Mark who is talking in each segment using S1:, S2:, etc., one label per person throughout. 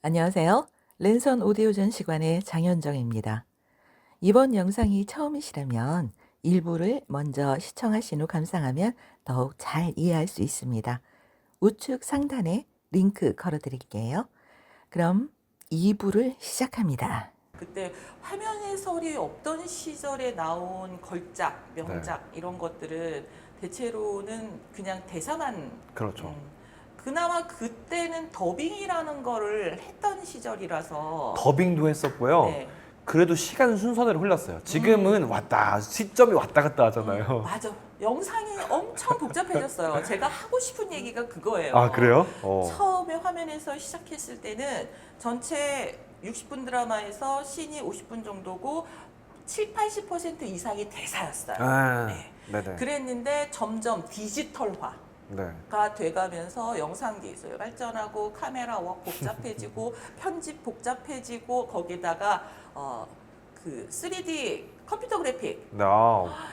S1: 안녕하세요. 랜선 오디오 전시관의 장현정입니다. 이번 영상이 처음이시라면 일부를 먼저 시청하신 후 감상하면 더욱 잘 이해할 수 있습니다. 우측 상단에 링크 걸어 드릴게요. 그럼 2부를 시작합니다. 그때 화면 해설이 없던 시절에 나온 걸작, 명작 이런 것들은 대체로는 그냥 대사만
S2: 그렇죠.
S1: 그나마 그때는 더빙이라는 거를 했던 시절이라서
S2: 더빙도 했었고요.
S1: 네.
S2: 그래도 시간 순서대로 흘렀어요. 지금은 왔다, 시점이 왔다 갔다 하잖아요.
S1: 맞아. 영상이 엄청 복잡해졌어요. 제가 하고 싶은 얘기가 그거예요.
S2: 아, 그래요?
S1: 처음에 화면에서 시작했을 때는 전체 60분 드라마에서 씬이 50분 정도고 7, 80% 이상이 대사였어요.
S2: 아,
S1: 네.
S2: 네네.
S1: 그랬는데 점점 디지털화
S2: 네.
S1: 가 돼가면서 영상 기술 발전하고 카메라 웍 복잡해지고 편집 복잡해지고 거기다가 그 3D 컴퓨터 그래픽
S2: 네.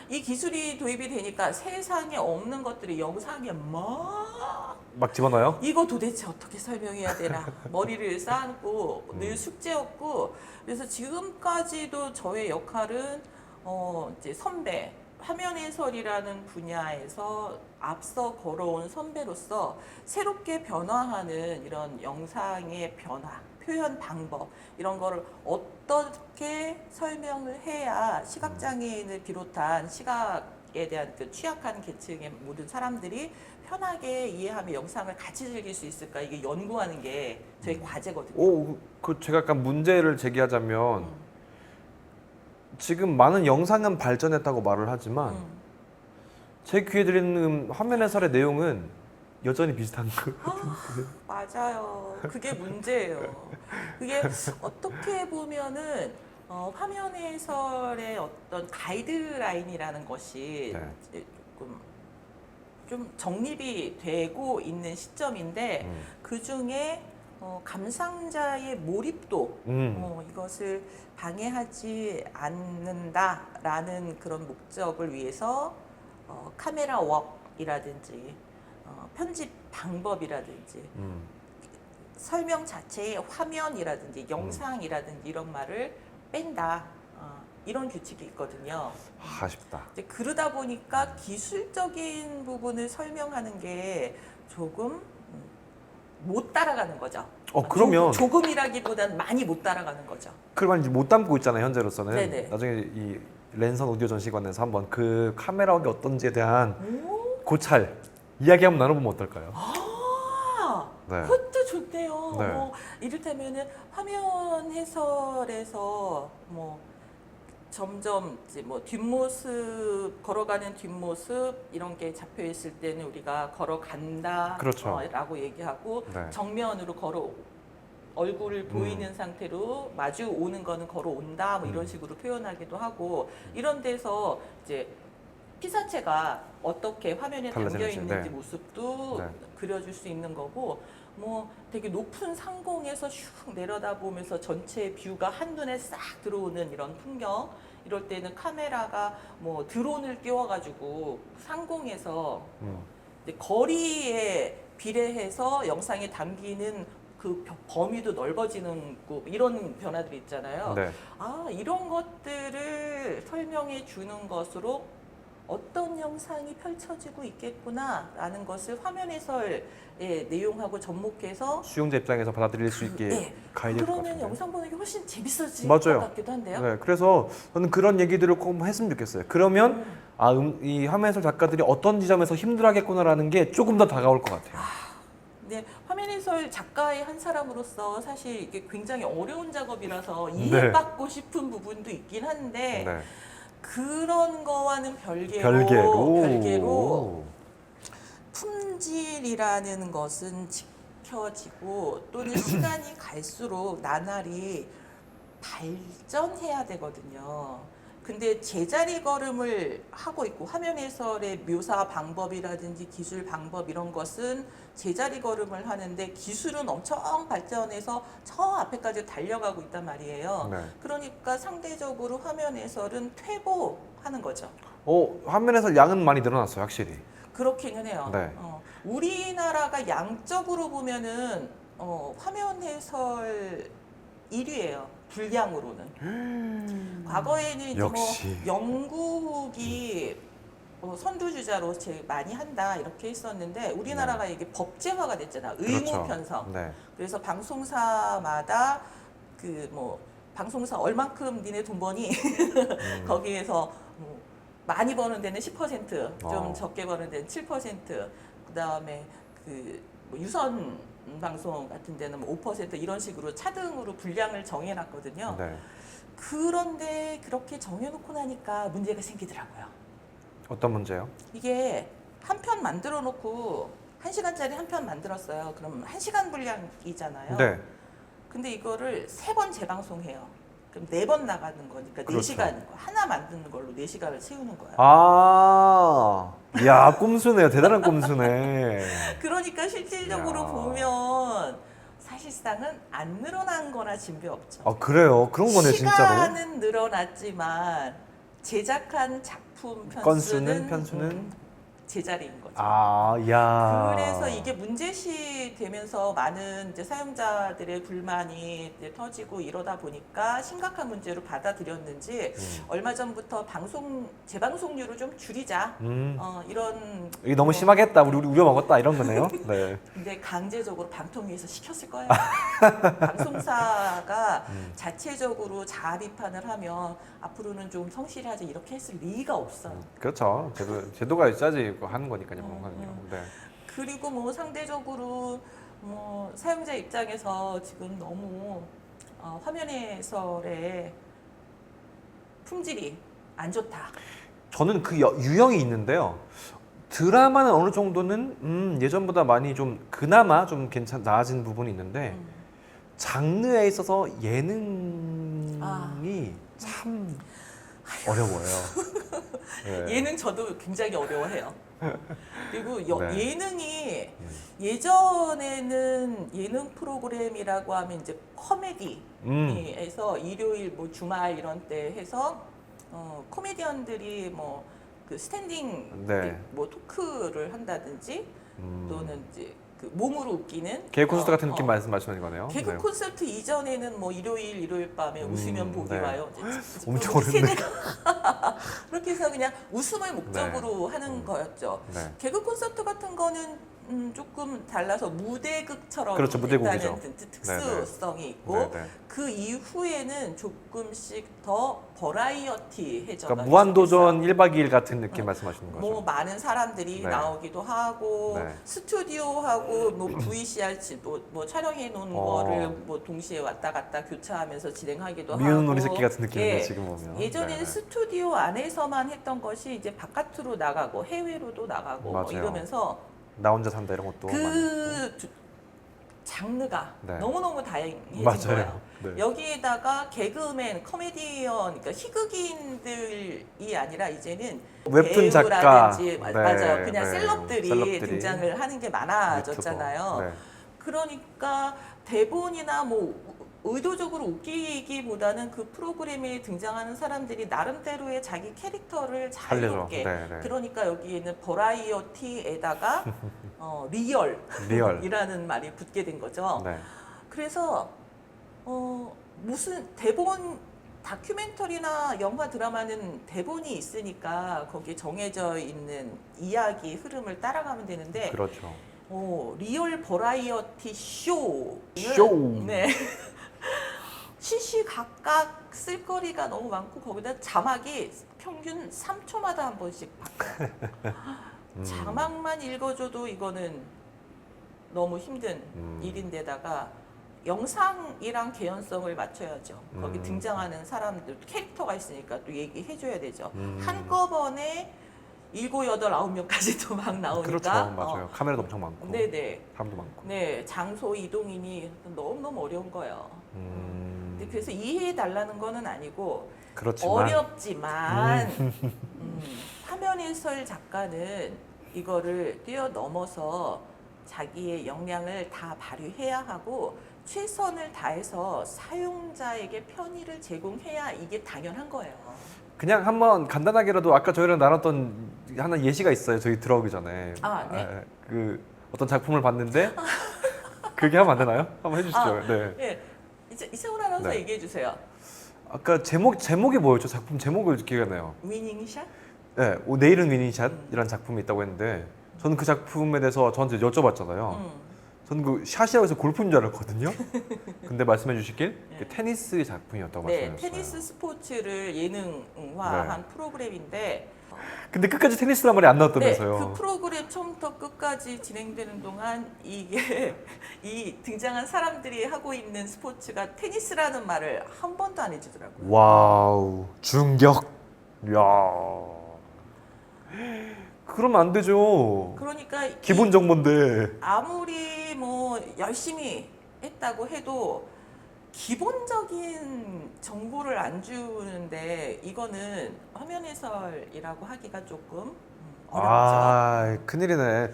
S1: 이 기술이 도입이 되니까 세상에 없는 것들이 영상에
S2: 막 집어넣어요?
S1: 이거 도대체 어떻게 설명해야 되나 머리를 쌓고 늘 숙제였고 그래서 지금까지도 저의 역할은 이제 선배 화면 해설이라는 분야에서 앞서 걸어온 선배로서 새롭게 변화하는 이런 영상의 변화, 표현 방법 이런 거를 어떻게 설명을 해야 시각장애인을 비롯한 시각에 대한 그 취약한 계층의 모든 사람들이 편하게 이해하며 영상을 같이 즐길 수 있을까 이게 연구하는 게 저희 과제거든요.
S2: 제가 약간 문제를 제기하자면 지금 많은 영상은 발전했다고 말을 하지만 제 귀에 들리는 화면 해설의 내용은 여전히 비슷한 거.
S1: 맞아요. 그게 문제예요. 그게 어떻게 보면은 화면 해설의 어떤 가이드라인이라는 것이
S2: 네.
S1: 이제 좀 정립이 되고 있는 시점인데 그 중에 감상자의 몰입도 이것을 방해하지 않는다라는 그런 목적을 위해서 카메라 웍이라든지 편집 방법이라든지 설명 자체의 화면이라든지 영상이라든지 이런 말을 뺀다. 이런 규칙이 있거든요.
S2: 아쉽다.
S1: 이제 그러다 보니까 기술적인 부분을 설명하는 게 조금 못 따라가는 거죠.
S2: 그러면
S1: 조금이라기보다는 많이 못 따라가는 거죠.
S2: 그러면 이제 못 담고 있잖아요, 현재로서는.
S1: 네네.
S2: 나중에 이 랜선 오디오 전시관에서 한번 그 카메라가 어떤지에 대한 고찰 이야기 한번 나눠보면 어떨까요? 네.
S1: 그것도 좋네요.
S2: 네.
S1: 이를테면은 화면 해설에서 점점 이제 뒷모습 걸어가는 뒷모습 이런 게 잡혀 있을 때는 우리가 걸어간다
S2: 그렇죠.
S1: 라고 얘기하고
S2: 네.
S1: 정면으로 얼굴을 보이는 상태로 마주 오는 거는 걸어온다 이런 식으로 표현하기도 하고 이런 데서 이제 피사체가 어떻게 화면에 담겨
S2: 달라지는지,
S1: 있는지
S2: 네.
S1: 모습도
S2: 네.
S1: 그려줄 수 있는 거고 되게 높은 상공에서 슉 내려다보면서 전체 뷰가 한눈에 싹 들어오는 이런 풍경 이럴 때는 카메라가 드론을 띄워가지고 상공에서 이제 거리에 비례해서 영상에 담기는 그 범위도 넓어지는 이런 변화들이 있잖아요.
S2: 네.
S1: 이런 것들을 설명해 주는 것으로 어떤 영상이 펼쳐지고 있겠구나라는 것을 화면 해설의 내용하고 접목해서
S2: 수용자 입장에서 받아들일 수 있게 가이드 될 것
S1: 그러면
S2: 같은데.
S1: 영상 보는 게 훨씬 재밌어질
S2: 맞아요.
S1: 것 같기도 한데요.
S2: 네, 그래서 저는 그런 얘기들을 꼭 했으면 좋겠어요. 그러면 이 화면 해설 작가들이 어떤 지점에서 힘들어하겠구나라는 게 조금 더 다가올 것 같아요.
S1: 근데 화면 해설 작가의 한 사람으로서 사실 이게 굉장히 어려운 작업이라서 이해받고 싶은 부분도 있긴 한데
S2: 네.
S1: 그런 거와는 별개로 품질이라는 것은 지켜지고 또는 시간이 갈수록 나날이 발전해야 되거든요. 근데 제자리 걸음을 하고 있고 화면 해설의 묘사 방법이라든지 기술 방법 이런 것은 제자리 걸음을 하는데 기술은 엄청 발전해서 저 앞에까지 달려가고 있단 말이에요.
S2: 네.
S1: 그러니까 상대적으로 화면 해설은 퇴보하는 거죠.
S2: 화면 해설 양은 많이 늘어났어요, 확실히.
S1: 그렇기는 해요.
S2: 네.
S1: 우리나라가 양적으로 보면은 화면 해설 1위예요. 분량으로는. 과거에는 이제
S2: 역시.
S1: 뭐 영국이 선두주자로 제일 많이 한다 이렇게 했었는데 우리나라가 이게 법제화가 됐잖아. 의무
S2: 그렇죠.
S1: 편성.
S2: 네.
S1: 그래서 방송사마다 그 뭐 방송사 얼만큼 니네 돈 버니 거기에서 뭐 많이 버는 데는 10%, 좀 적게 버는 데는 7%, 그다음에 그뭐 유선 방송 같은 데는 뭐 5% 이런 식으로 차등으로 분량을 정해놨거든요.
S2: 네.
S1: 그런데 그렇게 정해놓고 나니까 문제가 생기더라고요.
S2: 어떤 문제요?
S1: 이게 한 편 만들어 놓고 1시간짜리 한 편 만들었어요. 그럼 1시간 분량이잖아요.
S2: 네.
S1: 근데 이거를 3번 재방송해요. 그럼 4번 나가는 거니까
S2: 그렇죠.
S1: 4시간 하나 만드는 걸로 4시간을 채우는 거야.
S2: 야, 꼼수네요. 대단한 꼼수네.
S1: 그러니까 실질적으로
S2: 야.
S1: 보면 사실상은 안 늘어난 거나 진배 없죠.
S2: 아, 그래요? 그런 거네, 진짜로.
S1: 시간은 늘어났지만 제작한 작품
S2: 건수는,
S1: 편수는
S2: 편수는?
S1: 제자리인 거죠.
S2: 야.
S1: 그래서 이게 문제시 되면서 많은 이제 사용자들의 불만이 이제 터지고 이러다 보니까 심각한 문제로 받아들였는지 얼마 전부터 재방송률을 좀 줄이자 이런
S2: 이게 너무 심하게 했다. 우리 우려 먹었다. 이런 거네요. 네.
S1: 근데 강제적으로 방통위에서 시켰을 거예요. 방송사가 자체적으로 자아 비판을 하면 앞으로는 좀 성실하지 이렇게 했을 리가 없어요.
S2: 그렇죠. 제도가 있어야지 하는 거니까요. 네.
S1: 그리고 뭐 상대적으로 뭐 사용자 입장에서 지금 너무 화면 해설의 품질이 안 좋다.
S2: 저는 그 유형이 있는데요. 드라마는 어느 정도는 예전보다 많이 좀 그나마 좀 나아진 부분이 있는데 장르에 있어서 예능이 참 어려워요. 네.
S1: 예능 저도 굉장히 어려워해요. 그리고
S2: 네.
S1: 예능이 예전에는 예능 프로그램이라고 하면 이제 코미디에서 일요일 뭐 주말 이런 때 해서 코미디언들이 뭐 그 스탠딩
S2: 네.
S1: 뭐 토크를 한다든지 또는 이제 그 몸으로 웃기는
S2: 개그 콘서트 같은 느낌 말씀하시는 거네요.
S1: 개그
S2: 네.
S1: 콘서트 이전에는 뭐 일요일 밤에 웃으면 복이
S2: 네.
S1: 와요.
S2: 엄청 어렵네.
S1: 그렇게 해서 그냥 웃음을 목적으로
S2: 네.
S1: 하는 거였죠.
S2: 네.
S1: 개그 콘서트 같은 거는 조금 달라서 무대극처럼
S2: 그렇죠, 무대곡이죠.
S1: 일단은 특수성이 있고
S2: 네네.
S1: 그 이후에는 조금씩 더 버라이어티해져가지고
S2: 그러니까 무한도전 1박 2일 같은 느낌 말씀하시는 거죠.
S1: 뭐 많은 사람들이
S2: 네.
S1: 나오기도 하고
S2: 네.
S1: 스튜디오하고 뭐 VCR 뭐 촬영해 놓은 거를 뭐 동시에 왔다 갔다 교차하면서 진행하기도 하고
S2: 미운 우리 새끼 같은 느낌인데
S1: 예.
S2: 지금 보면.
S1: 예전에는
S2: 네.
S1: 스튜디오 안에서만 했던 것이 이제 바깥으로 나가고 해외로도 나가고 뭐
S2: 맞아요.
S1: 이러면서
S2: 나 혼자 산다 이런 것도 많이
S1: 그 장르가
S2: 네.
S1: 너무너무 다양해진
S2: 맞아요.
S1: 거예요.
S2: 네.
S1: 여기에다가 개그맨, 코미디언, 그러니까 희극인들이 아니라 이제는
S2: 웹툰 작가,
S1: 배우라든지
S2: 네,
S1: 맞아요. 그냥
S2: 네.
S1: 셀럽들이 등장을 하는 게 많아졌잖아요.
S2: 네.
S1: 그러니까 대본이나 뭐 의도적으로 웃기기보다는 그 프로그램에 등장하는 사람들이 나름대로의 자기 캐릭터를 자유롭게
S2: 네, 네.
S1: 그러니까 여기에는 버라이어티에다가
S2: 리얼.
S1: 리얼이라는 말이 붙게 된 거죠.
S2: 네.
S1: 그래서 무슨 대본 다큐멘터리나 영화 드라마는 대본이 있으니까 거기에 정해져 있는 이야기 흐름을 따라가면 되는데
S2: 그렇죠.
S1: 리얼 버라이어티 쇼. 네. 시시각각 쓸거리가 너무 많고 거기다 자막이 평균 3초마다 한 번씩 바뀌어요. 자막만 읽어줘도 이거는 너무 힘든 일인데다가 영상이랑 개연성을 맞춰야죠. 거기 등장하는 사람들 캐릭터가 있으니까 또 얘기해줘야 되죠. 한꺼번에 7, 8, 9명까지도 막 나오니까.
S2: 그렇죠. 맞아요. 카메라도 엄청 많고.
S1: 네네.
S2: 사람도 많고.
S1: 네, 장소 이동이니 너무너무 어려운 거예요. 근데 그래서 이해해 달라는 거는 아니고
S2: 그렇지만
S1: 어렵지만 화면 해설 작가는 이거를 뛰어넘어서 자기의 역량을 다 발휘해야 하고 최선을 다해서 사용자에게 편의를 제공해야 이게 당연한 거예요.
S2: 그냥 한번 간단하게라도 아까 저희랑 나눴던 하나 예시가 있어요. 저희 들어오기 전에.
S1: 네.
S2: 그 어떤 작품을 봤는데 그렇게 하면 안 되나요? 한번 해주시죠.
S1: 아,
S2: 네.
S1: 예, 이채원 아나운서
S2: 네.
S1: 얘기해 주세요.
S2: 아까 제목이 뭐였죠? 작품 제목을 기억이 나요.
S1: 위닝샷?
S2: 네, 내일은 위닝샷이라는 작품이 있다고 했는데 저는 그 작품에 대해서 저한테 여쭤봤잖아요. 저는 그 샷이라고 해서 골프인 줄 알았거든요. 근데 말씀해 주시길 그 테니스 작품이었다고
S1: 네,
S2: 말씀하셨어요.
S1: 테니스 스포츠를 예능화한 프로그램인데
S2: 근데 끝까지 테니스란 말이 안
S1: 네,
S2: 나왔다면서요.
S1: 그 프로그램 처음부터 끝까지 진행되는 동안 이게 이 등장한 사람들이 하고 있는 스포츠가 테니스라는 말을 한 번도 안 해주더라고요.
S2: 와우, 충격. 야. 그러면 안 되죠.
S1: 그러니까
S2: 기본 정보인데.
S1: 아무리 뭐 열심히 했다고 해도 기본적인 정보를 안 주는데 이거는 화면 해설이라고 하기가 조금 어렵죠.
S2: 아, 큰일이네.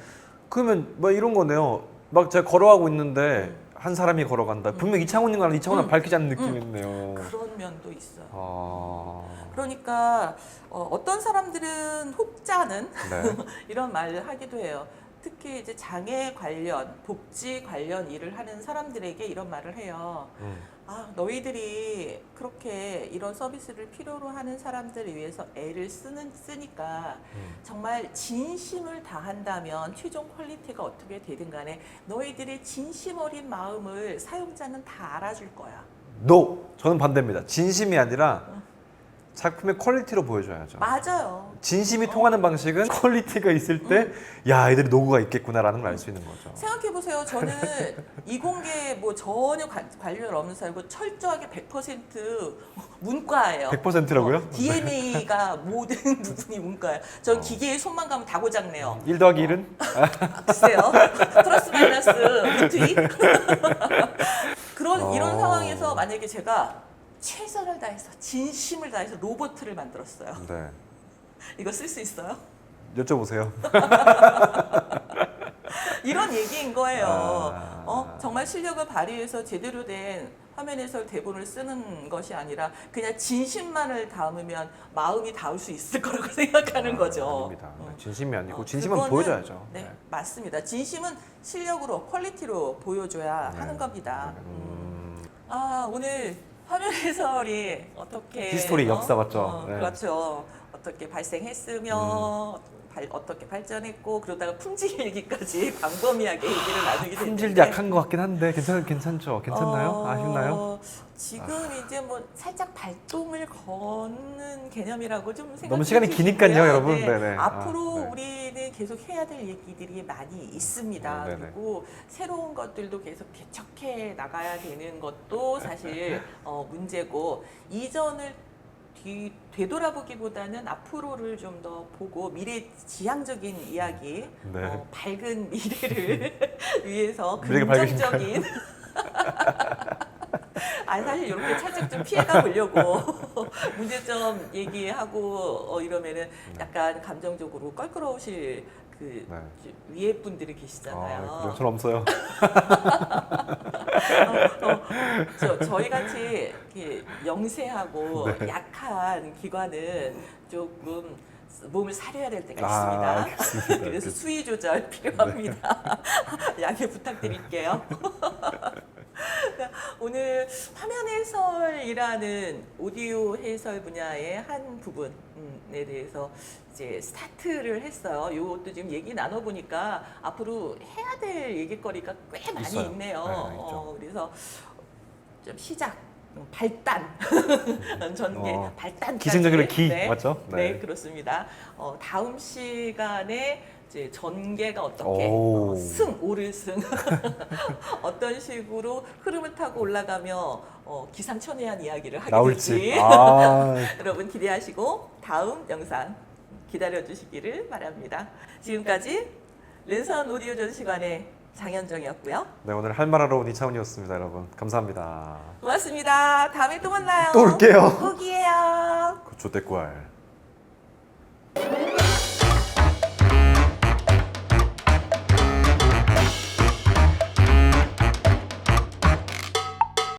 S2: 그러면 뭐 이런 거네요. 막 제가 걸어가고 있는데 한 사람이 걸어간다. 분명 이창훈인 거랑 이창훈은 밝히지 않는 느낌이네요.
S1: 그런 면도 있어요.
S2: 아,
S1: 그러니까 어떤 사람들은 혹자는
S2: 네.
S1: 이런 말을 하기도 해요. 특히 이제 장애 관련, 복지 관련 일을 하는 사람들에게 이런 말을 해요. 아, 너희들이 그렇게 이런 서비스를 필요로 하는 사람들을 위해서 애를 쓰니까 정말 진심을 다한다면 최종 퀄리티가 어떻게 되든 간에 너희들의 진심 어린 마음을 사용자는 다 알아줄 거야.
S2: No, 저는 반대입니다. 진심이 아니라 작품의 퀄리티로 보여줘야죠.
S1: 맞아요.
S2: 진심이 통하는 방식은 퀄리티가 있을 때, 야, 애들이 노고가 있겠구나라는 걸 알 수 있는 거죠.
S1: 생각해보세요. 저는 이공계 뭐 전혀 관련 없는 사람이고 철저하게 100% 문과예요.
S2: 100%라고요?
S1: DNA가 모든 부분이 문과예요. 전 기계에 손만 가면 다 고장내요.
S2: 1 더하기 1은?
S1: 글쎄요. 플러스 마이너스 루트이 이런 상황에서 만약에 제가 최선을 다해서 진심을 다해서 로봇을 만들었어요.
S2: 네.
S1: 이거 쓸 수 있어요?
S2: 여쭤보세요.
S1: 이런 얘기인 거예요.
S2: 아.
S1: 정말 실력을 발휘해서 제대로 된 화면 해설 대본을 쓰는 것이 아니라 그냥 진심만을 담으면 마음이 닿을 수 있을 거라고 생각하는 거죠.
S2: 아닙니다. 진심이 아니고 진심은
S1: 그거는,
S2: 보여줘야죠.
S1: 네, 맞습니다. 진심은 실력으로 퀄리티로 보여줘야
S2: 네.
S1: 하는 겁니다. 아, 오늘 화면 해설이 어떻게
S2: 히스토리 역사 맞죠? 네.
S1: 그렇죠. 어떻게 발생했으며 어떻게 발전했고 그러다가 품질 얘기까지 광범위하게 얘기를 나누게 됐는데
S2: 품질 약한 것 같긴 한데 괜찮죠? 괜찮나요? 아쉽나요?
S1: 지금 이제 뭐 살짝 발동을 거는 개념이라고 좀 생각이
S2: 너무 시간이
S1: 드시고요.
S2: 기니까요, 여러분.
S1: 네.
S2: 네네.
S1: 앞으로
S2: 네.
S1: 우리는 계속 해야 될 얘기들이 많이 있습니다.
S2: 네네.
S1: 그리고 새로운 것들도 계속 개척해 나가야 되는 것도 사실 문제고 이전을 되돌아보기보다는 앞으로를 좀 더 보고 미래지향적인 이야기,
S2: 네.
S1: 밝은 미래를 위해서
S2: 미래가
S1: 긍정적인 아니 사실 이렇게 살짝 좀 피해가 보려고 문제점 얘기하고 이러면은 약간 감정적으로 껄끄러우실 그
S2: 네.
S1: 위에 분들이 계시잖아요.
S2: 그래요? 전 없어요.
S1: 저희 같이 이렇게 영세하고
S2: 네.
S1: 약한 기관은 조금 몸을 사려야 될 때가 있습니다.
S2: 알겠습니다.
S1: 그래서 수위 조절 필요합니다. 양해 부탁드릴게요. 오늘 화면 해설이라는 오디오 해설 분야의 한 부분에 대해서 이제 스타트를 했어요. 이것도 지금 얘기 나눠보니까 앞으로 해야 될 얘기거리가 꽤 많이
S2: 있어요.
S1: 있네요.
S2: 네, 있죠.
S1: 그래서 좀 시작. 발단 전개 발단
S2: 기승전결의 기 맞죠?
S1: 네, 그렇습니다. 다음 시간에 이제 전개가 어떻게
S2: 오.
S1: 오를 승 어떤 식으로 흐름을 타고 올라가며 기상천외한 이야기를 하게
S2: 나올지.
S1: 될지
S2: 아,
S1: 여러분 기대하시고 다음 영상 기다려 주시기를 바랍니다. 지금까지 랜선 오디오 전시관의 장현정이었고요.
S2: 네, 오늘 할 말하러 온 이차훈이었습니다, 여러분. 감사합니다.
S1: 고맙습니다. 다음에 또 만나요.
S2: 또 올게요.
S1: 꼭이에요.
S2: 조대꾸알.